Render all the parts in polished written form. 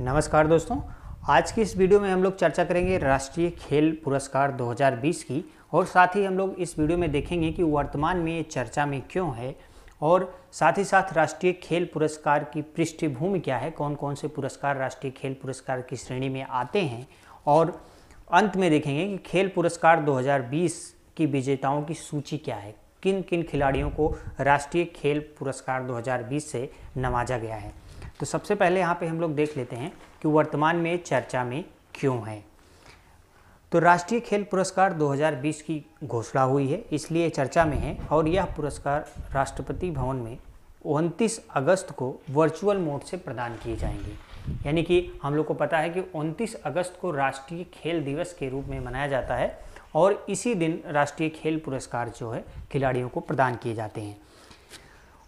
नमस्कार दोस्तों, आज की इस वीडियो में हम लोग चर्चा करेंगे राष्ट्रीय खेल पुरस्कार 2020 की। और साथ ही हम लोग इस वीडियो में देखेंगे कि वर्तमान में ये चर्चा में क्यों है और साथ ही साथ राष्ट्रीय खेल पुरस्कार की पृष्ठभूमि क्या है, कौन कौन से पुरस्कार राष्ट्रीय खेल पुरस्कार की श्रेणी में आते हैं। और अंत में देखेंगे कि खेल पुरस्कार 2020 की विजेताओं की सूची क्या है, किन किन खिलाड़ियों को राष्ट्रीय खेल पुरस्कार 2020 से नवाजा गया है। तो सबसे पहले यहाँ पे हम लोग देख लेते हैं कि वर्तमान में चर्चा में क्यों है। तो राष्ट्रीय खेल पुरस्कार 2020 की घोषणा हुई है, इसलिए चर्चा में है। और यह पुरस्कार राष्ट्रपति भवन में 29 अगस्त को वर्चुअल मोड से प्रदान किए जाएंगे। यानी कि हम लोग को पता है कि 29 अगस्त को राष्ट्रीय खेल दिवस के रूप में मनाया जाता है और इसी दिन राष्ट्रीय खेल पुरस्कार जो है खिलाड़ियों को प्रदान किए जाते हैं।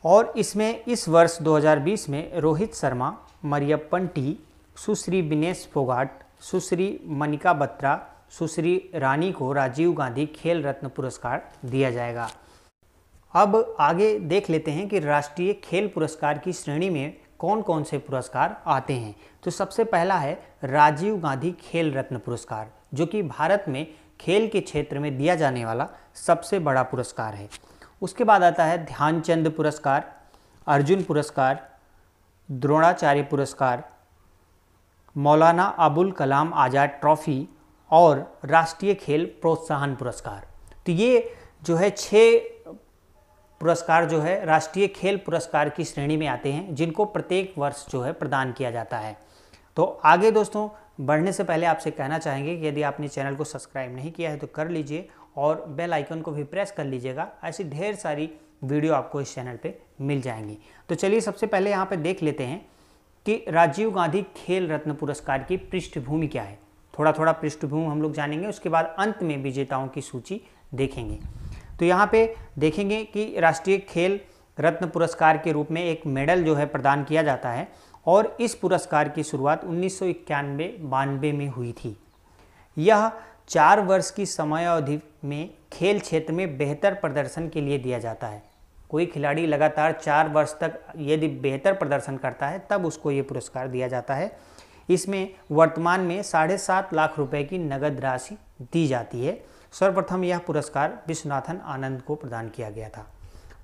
और इसमें इस वर्ष 2020 में रोहित शर्मा, मरियप्पन टी, सुश्री विनेश फोगाट, सुश्री मनिका बत्रा, सुश्री रानी को राजीव गांधी खेल रत्न पुरस्कार दिया जाएगा। अब आगे देख लेते हैं कि राष्ट्रीय खेल पुरस्कार की श्रेणी में कौन कौन से पुरस्कार आते हैं। तो सबसे पहला है राजीव गांधी खेल रत्न पुरस्कार, जो कि भारत में खेल के क्षेत्र में दिया जाने वाला सबसे बड़ा पुरस्कार है। उसके बाद आता है ध्यानचंद पुरस्कार, अर्जुन पुरस्कार, द्रोणाचार्य पुरस्कार, मौलाना अबुल कलाम आज़ाद ट्रॉफी और राष्ट्रीय खेल प्रोत्साहन पुरस्कार। तो ये जो है 6 पुरस्कार जो है राष्ट्रीय खेल पुरस्कार की श्रेणी में आते हैं, जिनको प्रत्येक वर्ष जो है प्रदान किया जाता है। तो आगे दोस्तों बढ़ने से पहले आपसे कहना चाहेंगे कि यदि आपने चैनल को सब्सक्राइब नहीं किया है तो कर लीजिए और बेल आइकन को भी प्रेस कर लीजिएगा। ऐसी ढेर सारी वीडियो आपको इस चैनल पे मिल जाएंगी। तो चलिए सबसे पहले यहाँ पे देख लेते हैं कि राजीव गांधी खेल रत्न पुरस्कार की पृष्ठभूमि क्या है। थोड़ा थोड़ा पृष्ठभूमि हम लोग जानेंगे, उसके बाद अंत में विजेताओं की सूची देखेंगे। तो यहाँ पे देखेंगे कि राष्ट्रीय खेल रत्न पुरस्कार के रूप में एक मेडल जो है प्रदान किया जाता है और इस पुरस्कार की शुरुआत 1991-92 में हुई थी। यह 4 वर्ष की समयावधि में खेल क्षेत्र में बेहतर प्रदर्शन के लिए दिया जाता है। कोई खिलाड़ी लगातार 4 वर्ष तक यदि बेहतर प्रदर्शन करता है तब उसको ये पुरस्कार दिया जाता है। इसमें वर्तमान में 7.5 लाख रुपए की नगद राशि दी जाती है। सर्वप्रथम यह पुरस्कार विश्वनाथन आनंद को प्रदान किया गया था।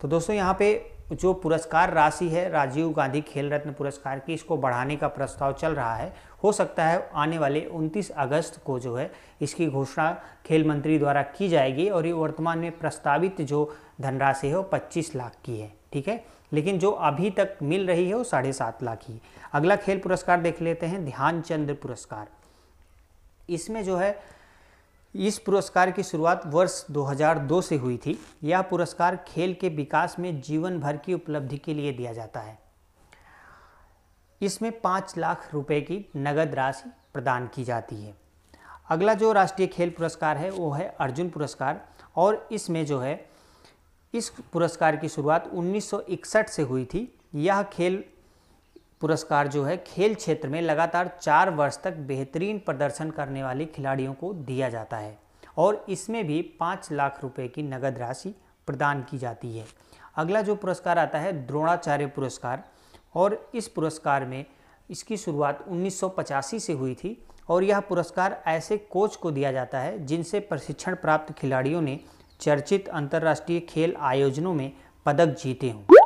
तो दोस्तों यहाँ पे जो पुरस्कार राशि है राजीव गांधी खेल रत्न पुरस्कार की, इसको बढ़ाने का प्रस्ताव चल रहा है। हो सकता है आने वाले 29 अगस्त को जो है इसकी घोषणा खेल मंत्री द्वारा की जाएगी और ये वर्तमान में प्रस्तावित जो धनराशि है वो 25 लाख की है, ठीक है। लेकिन जो अभी तक मिल रही है वो 7.5 लाख की। अगला खेल पुरस्कार देख लेते हैं ध्यानचंद पुरस्कार। इसमें जो है इस पुरस्कार की शुरुआत वर्ष 2002 से हुई थी। यह पुरस्कार खेल के विकास में जीवन भर की उपलब्धि के लिए दिया जाता है। इसमें 5 लाख रुपए की नगद राशि प्रदान की जाती है। अगला जो राष्ट्रीय खेल पुरस्कार है वो है अर्जुन पुरस्कार और इसमें जो है इस पुरस्कार की शुरुआत 1961 से हुई थी। यह खेल पुरस्कार जो है खेल क्षेत्र में लगातार 4 वर्ष तक बेहतरीन प्रदर्शन करने वाले खिलाड़ियों को दिया जाता है और इसमें भी 5 लाख रुपए की नगद राशि प्रदान की जाती है। अगला जो पुरस्कार आता है द्रोणाचार्य पुरस्कार और इस पुरस्कार में इसकी शुरुआत 1985 से हुई थी और यह पुरस्कार ऐसे कोच को दिया जाता है जिनसे प्रशिक्षण प्राप्त खिलाड़ियों ने चर्चित अंतर्राष्ट्रीय खेल आयोजनों में पदक जीते हों।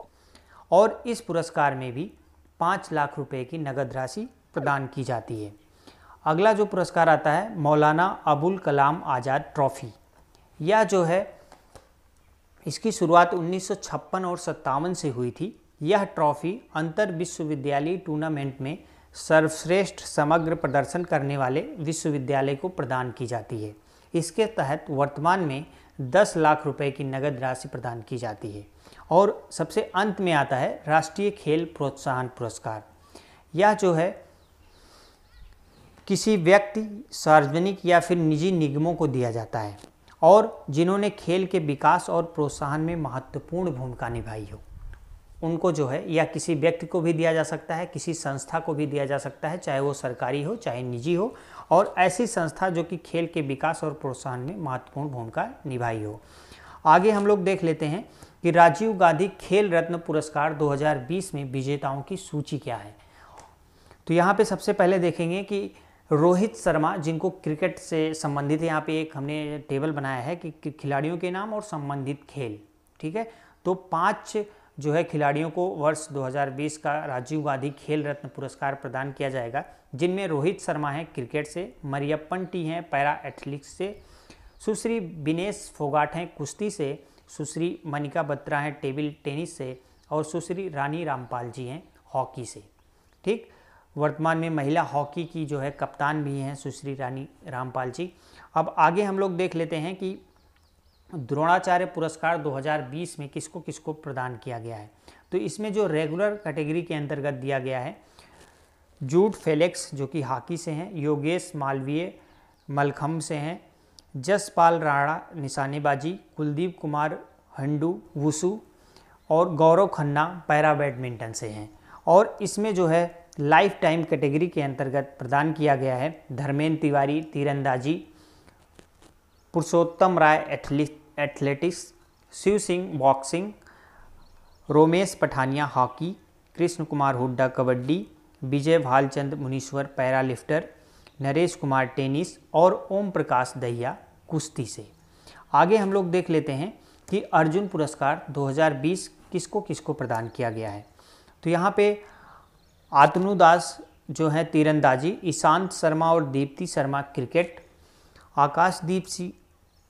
और इस पुरस्कार में भी 5 लाख रुपए की नगद राशि प्रदान की जाती है। अगला जो पुरस्कार आता है मौलाना अबुल कलाम आज़ाद ट्रॉफी। यह जो है इसकी शुरुआत 1956 और 57 से हुई थी। यह ट्रॉफी अंतर विश्वविद्यालय टूर्नामेंट में सर्वश्रेष्ठ समग्र प्रदर्शन करने वाले विश्वविद्यालय को प्रदान की जाती है। इसके तहत वर्तमान में 10 लाख रुपए की नगद राशि प्रदान की जाती है। और सबसे अंत में आता है राष्ट्रीय खेल प्रोत्साहन पुरस्कार। यह जो है किसी व्यक्ति, सार्वजनिक या फिर निजी निगमों को दिया जाता है और जिन्होंने खेल के विकास और प्रोत्साहन में महत्वपूर्ण भूमिका निभाई हो उनको जो है, या किसी व्यक्ति को भी दिया जा सकता है, किसी संस्था को भी दिया जा सकता है, चाहे वो सरकारी हो चाहे निजी हो, और ऐसी संस्था जो कि खेल के विकास और प्रोत्साहन में महत्वपूर्ण भूमिका निभाई हो। आगे हम लोग देख लेते हैं कि राजीव गांधी खेल रत्न पुरस्कार 2020 में विजेताओं की सूची क्या है। तो यहाँ पे सबसे पहले देखेंगे कि रोहित शर्मा, जिनको क्रिकेट से संबंधित यहाँ पे एक हमने टेबल बनाया है कि खिलाड़ियों के नाम और संबंधित खेल, ठीक है। तो 5 जो है खिलाड़ियों को वर्ष 2020 का राजीव गांधी खेल रत्न पुरस्कार प्रदान किया जाएगा, जिनमें रोहित शर्मा हैं क्रिकेट से, मरियप्पन टी हैं पैरा एथलेटिक्स से, सुश्री विनेश फोगाट हैं कुश्ती से, सुश्री मनिका बत्रा हैं टेबल टेनिस से और सुश्री रानी रामपाल जी हैं हॉकी से, ठीक। वर्तमान में महिला हॉकी की जो है कप्तान भी हैं सुश्री रानी रामपाल जी। अब आगे हम लोग देख लेते हैं कि द्रोणाचार्य पुरस्कार 2020 में किसको किसको प्रदान किया गया है। तो इसमें जो रेगुलर कैटेगरी के अंतर्गत दिया गया है, जूड फेलिक्स जो कि हॉकी से हैं, योगेश मालवीय मलखम्ब से हैं, जसपाल राणा निशानेबाजी, कुलदीप कुमार हंडू वुसू और गौरव खन्ना पैरा बैडमिंटन से हैं। और इसमें जो है लाइफ टाइम कैटेगरी के अंतर्गत प्रदान किया गया है धर्मेंद्र तिवारी तीरंदाजी, Purushottam Rai athletics, Shiv Singh boxing, Romesh Pathania hockey, Krishna Kumar Hooda kabaddi, Vijay Bhalchand Munishwar para lifter, Naresh Kumar tennis और ओम प्रकाश दहिया कुश्ती से। आगे हम लोग देख लेते हैं कि अर्जुन पुरस्कार 2020 किसको किसको प्रदान किया गया है। तो यहाँ पे आतनु दास जो है तीरंदाजी, ईशांत शर्मा और दीप्ति शर्मा क्रिकेट,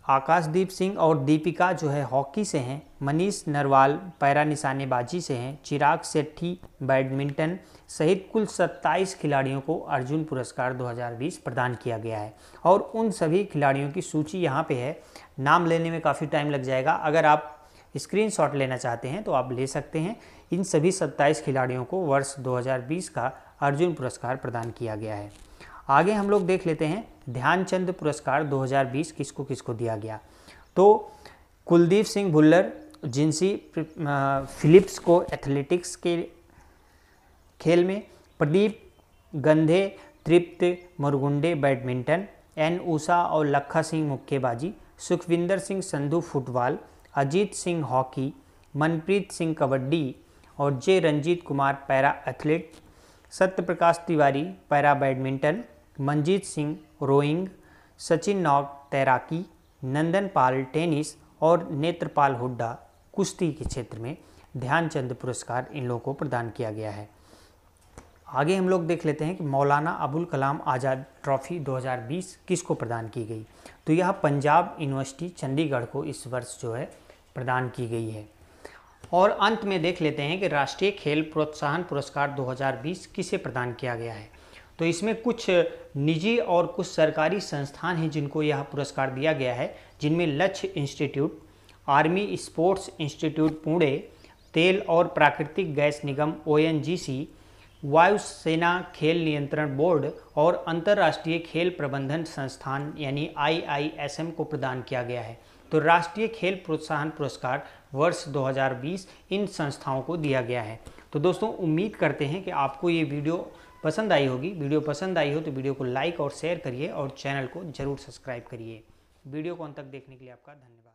आकाशदीप सिंह और दीपिका जो है हॉकी से हैं, मनीष नरवाल पैरा निशानेबाजी से हैं, चिराग सेठी बैडमिंटन सहित कुल 27 खिलाड़ियों को अर्जुन पुरस्कार 2020 प्रदान किया गया है। और उन सभी खिलाड़ियों की सूची यहाँ पे है, नाम लेने में काफ़ी टाइम लग जाएगा, अगर आप स्क्रीनशॉट लेना चाहते हैं तो आप ले सकते हैं। इन सभी 27 खिलाड़ियों को वर्ष 2020 का अर्जुन पुरस्कार प्रदान किया गया है। आगे हम लोग देख लेते हैं ध्यानचंद पुरस्कार 2020 किसको किसको दिया गया। तो कुलदीप सिंह भुल्लर जिंसी फिलिप्स को एथलेटिक्स के खेल में, प्रदीप गंधे तृप्त मुरगुंडे बैडमिंटन, एन ऊषा और लखा सिंह मुक्केबाजी, सुखविंदर सिंह संधू फुटबॉल, अजीत सिंह हॉकी, मनप्रीत सिंह कबड्डी और J Ranjit Kumar para athlete, Satyaprakash Tiwari para badminton, Manjeet Singh rowing, Sachin Nag तैराकी, नंदन पाल टेनिस और नेत्रपाल हुड्डा कुश्ती के क्षेत्र में ध्यानचंद पुरस्कार इन लोगों को प्रदान किया गया है। आगे हम लोग देख लेते हैं कि मौलाना अबुल कलाम आज़ाद ट्रॉफी 2020 किसको प्रदान की गई। तो यह पंजाब यूनिवर्सिटी चंडीगढ़ को इस वर्ष जो है प्रदान की गई है। और अंत में देख लेते हैं कि राष्ट्रीय खेल प्रोत्साहन पुरस्कार 2020 किसे प्रदान किया गया है। तो इसमें कुछ निजी और कुछ सरकारी संस्थान हैं जिनको यह पुरस्कार दिया गया है, जिनमें लक्ष्य institute, army sports institute Pune, तेल और प्राकृतिक गैस निगम ONGC, वायुसेना खेल नियंत्रण बोर्ड और अंतर्राष्ट्रीय खेल प्रबंधन संस्थान यानी IISM को प्रदान किया गया है। तो राष्ट्रीय खेल प्रोत्साहन पुरस्कार वर्ष 2020 इन संस्थाओं को दिया गया है। तो दोस्तों उम्मीद करते हैं कि आपको ये वीडियो पसंद आई होगी। वीडियो पसंद आई हो तो वीडियो को लाइक और शेयर करिए और चैनल को जरूर सब्सक्राइब करिए। वीडियो को अंत तक देखने के लिए आपका धन्यवाद।